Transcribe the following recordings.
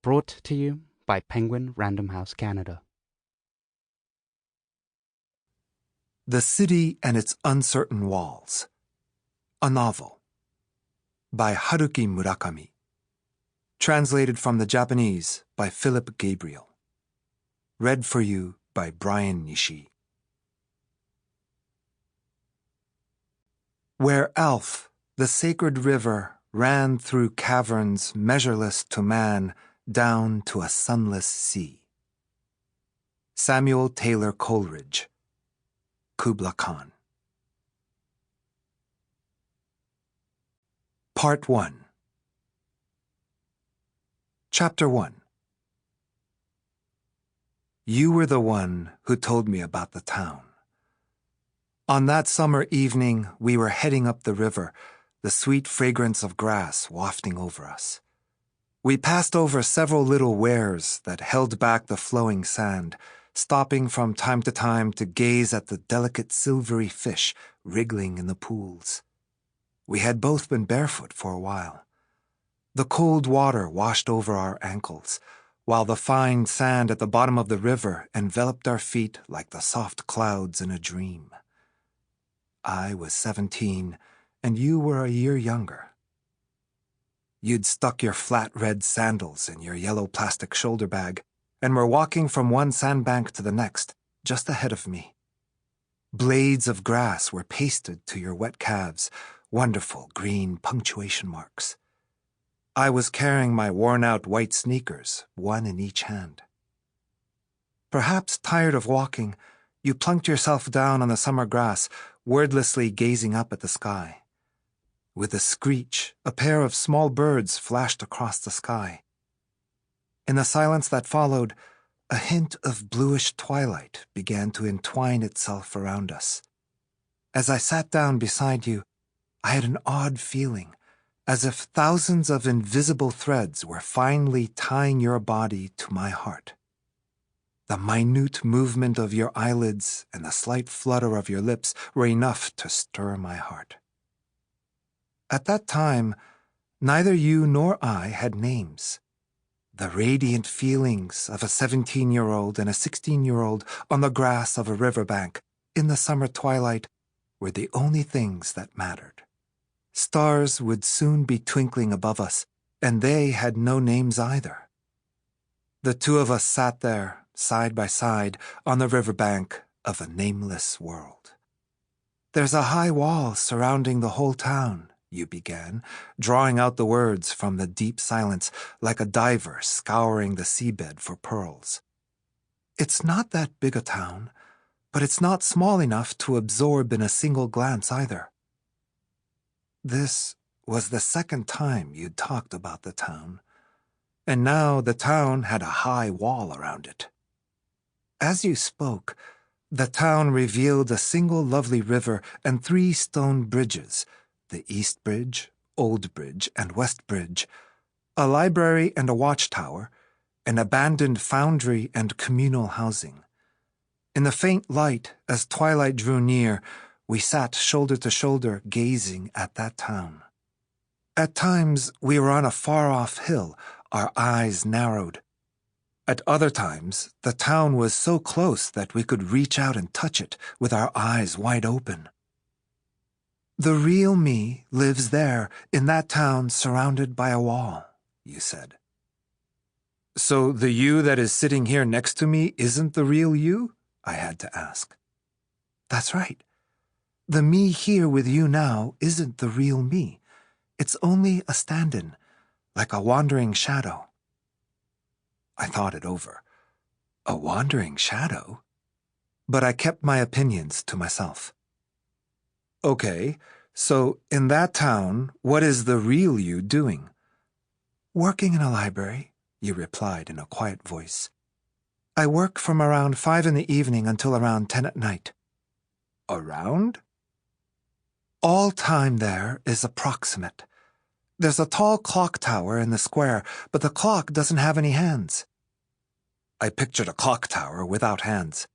Brought to you by Penguin Random House Canada. The City and Its Uncertain Walls. A Novel. By Haruki Murakami. Translated from the Japanese by Philip Gabriel. Read for you by Brian Nishii. Where Alf, the sacred river, ran through caverns measureless to man, down to a sunless sea. Samuel Taylor Coleridge. Kubla Khan. Part 1. Chapter 1. You were the one who told me about the town. On that summer evening, we were heading up the river, the sweet fragrance of grass wafting over us. We passed over several little weirs that held back the flowing sand, stopping from time to time to gaze at the delicate silvery fish wriggling in the pools. We had both been barefoot for a while. The cold water washed over our ankles, while the fine sand at the bottom of the river enveloped our feet like the soft clouds in a dream. I was 17, and you were a year younger. You'd stuck your flat red sandals in your yellow plastic shoulder bag and were walking from one sandbank to the next, just ahead of me. Blades of grass were pasted to your wet calves, wonderful green punctuation marks. I was carrying my worn-out white sneakers, one in each hand. Perhaps tired of walking, you plunked yourself down on the summer grass, wordlessly gazing up at the sky. With a screech, a pair of small birds flashed across the sky. In the silence that followed, a hint of bluish twilight began to entwine itself around us. As I sat down beside you, I had an odd feeling, as if thousands of invisible threads were finely tying your body to my heart. The minute movement of your eyelids and the slight flutter of your lips were enough to stir my heart. At that time, neither you nor I had names. The radiant feelings of a 17-year-old and a 16-year-old on the grass of a riverbank in the summer twilight were the only things that mattered. Stars would soon be twinkling above us, and they had no names either. The two of us sat there, side by side, on the riverbank of a nameless world. There's a high wall surrounding the whole town, you began, drawing out the words from the deep silence like a diver scouring the seabed for pearls. It's not that big a town, but it's not small enough to absorb in a single glance either. This was the second time you'd talked about the town, and now the town had a high wall around it. As you spoke, the town revealed a single lovely river and 3 stone bridges, the East Bridge, Old Bridge, and West Bridge, a library and a watchtower, an abandoned foundry and communal housing. In the faint light, as twilight drew near, we sat shoulder to shoulder gazing at that town. At times, we were on a far-off hill, our eyes narrowed. At other times, the town was so close that we could reach out and touch it with our eyes wide open. The real me lives there, in that town surrounded by a wall, you said. So the you that is sitting here next to me isn't the real you? I had to ask. That's right. The me here with you now isn't the real me. It's only a stand-in, like a wandering shadow. I thought it over. A wandering shadow? But I kept my opinions to myself. Okay, so in that town, what is the real you doing? Working in a library, you replied in a quiet voice. I work from around 5 in the evening until around 10 at night. Around? All time there is approximate. There's a tall clock tower in the square, but the clock doesn't have any hands. I pictured a clock tower without hands.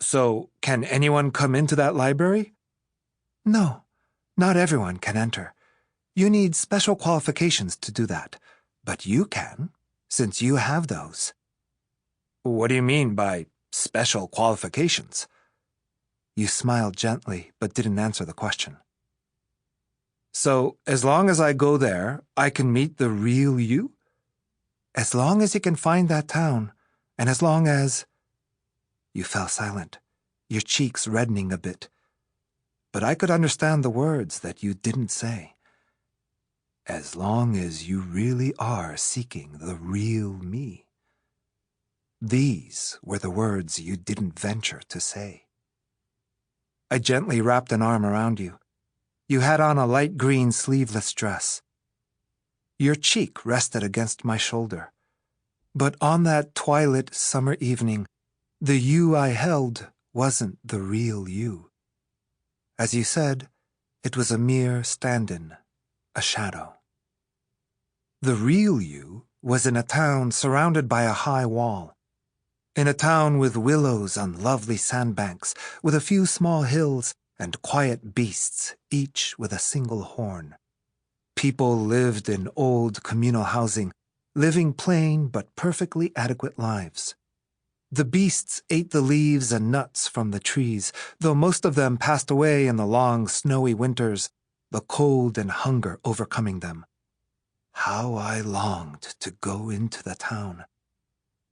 So, can anyone come into that library? No, not everyone can enter. You need special qualifications to do that, but you can. since you have those. What do you mean by special qualifications? You smiled gently, but didn't answer the question. So, as long as I go there, I can meet the real you? As long as you can find that town, and as long as... You fell silent, your cheeks reddening a bit. But I could understand the words that you didn't say. As long as you really are seeking the real me. These were the words you didn't venture to say. I gently wrapped an arm around you. You had on a light green sleeveless dress. Your cheek rested against my shoulder. But on that twilit summer evening, the you I held wasn't the real you. As you said, it was a mere stand-in, a shadow. The real you was in a town surrounded by a high wall. In a town with willows on lovely sandbanks, with a few small hills and quiet beasts, each with a single horn. People lived in old communal housing, living plain but perfectly adequate lives. The beasts ate the leaves and nuts from the trees, though most of them passed away in the long, snowy winters, the cold and hunger overcoming them. How I longed to go into the town.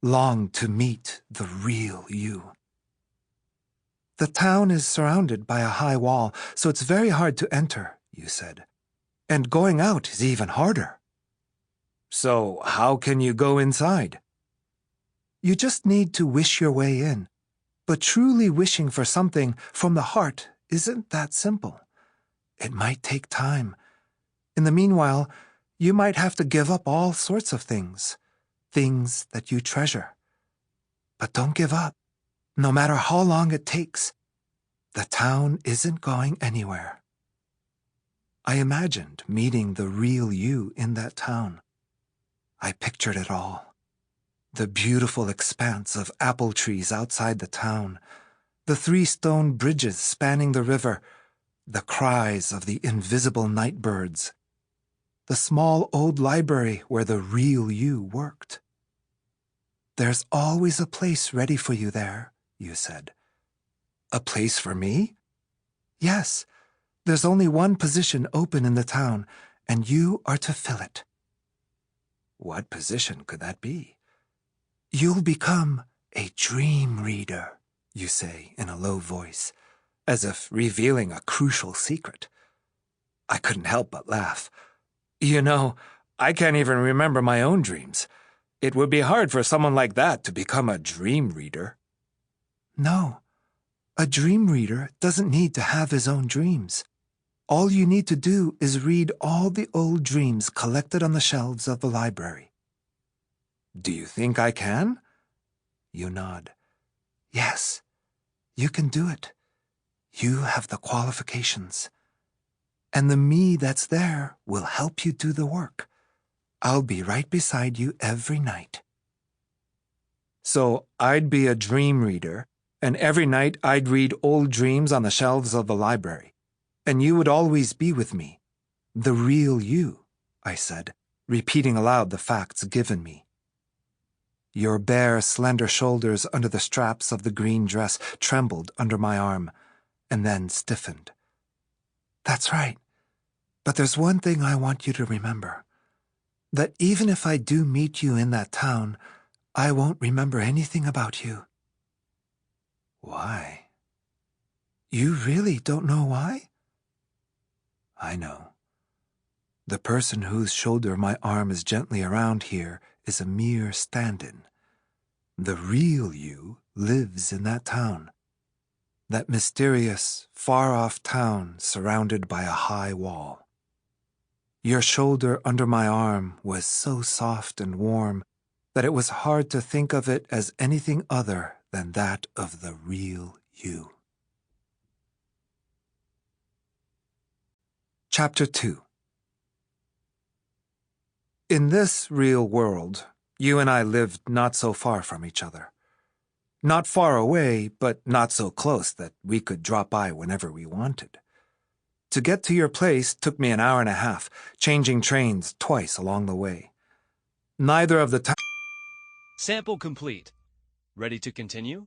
Longed to meet the real you. The town is surrounded by a high wall, so it's very hard to enter, you said. And going out is even harder. So how can you go inside? You just need to wish your way in. But truly wishing for something from the heart isn't that simple. It might take time. In the meanwhile, you might have to give up all sorts of things. Things that you treasure. But don't give up, no matter how long it takes. The town isn't going anywhere. I imagined meeting the real you in that town. I pictured it all. The beautiful expanse of apple trees outside the town, the 3 stone bridges spanning the river, the cries of the invisible night birds, the small old library where the real you worked. There's always a place ready for you there, you said. A place for me? Yes, there's only one position open in the town, and you are to fill it. What position could that be? You'll become a dream reader, you say in a low voice, as if revealing a crucial secret. I couldn't help but laugh. You know, I can't even remember my own dreams. It would be hard for someone like that to become a dream reader. No, a dream reader doesn't need to have his own dreams. All you need to do is read all the old dreams collected on the shelves of the library. Do you think I can? You nod. Yes, you can do it. You have the qualifications. And the me that's there will help you do the work. I'll be right beside you every night. So I'd be a dream reader, and every night I'd read old dreams on the shelves of the library. And you would always be with me. The real you, I said, repeating aloud the facts given me. Your bare, slender shoulders under the straps of the green dress trembled under my arm, and then stiffened. That's right. But there's one thing I want you to remember. That even if I do meet you in that town, I won't remember anything about you. Why? You really don't know why? I know. The person whose shoulder my arm is gently around here is a mere stand-in. The real you lives in that town. That mysterious, far-off town surrounded by a high wall. Your shoulder under my arm was so soft and warm that it was hard to think of it as anything other than that of the real you. Chapter 2. In this real world, you and I lived not so far from each other. Not far away, but not so close that we could drop by whenever we wanted. To get to your place took me an hour and a half, changing trains twice along the way. Neither of the Sample complete. Ready to continue?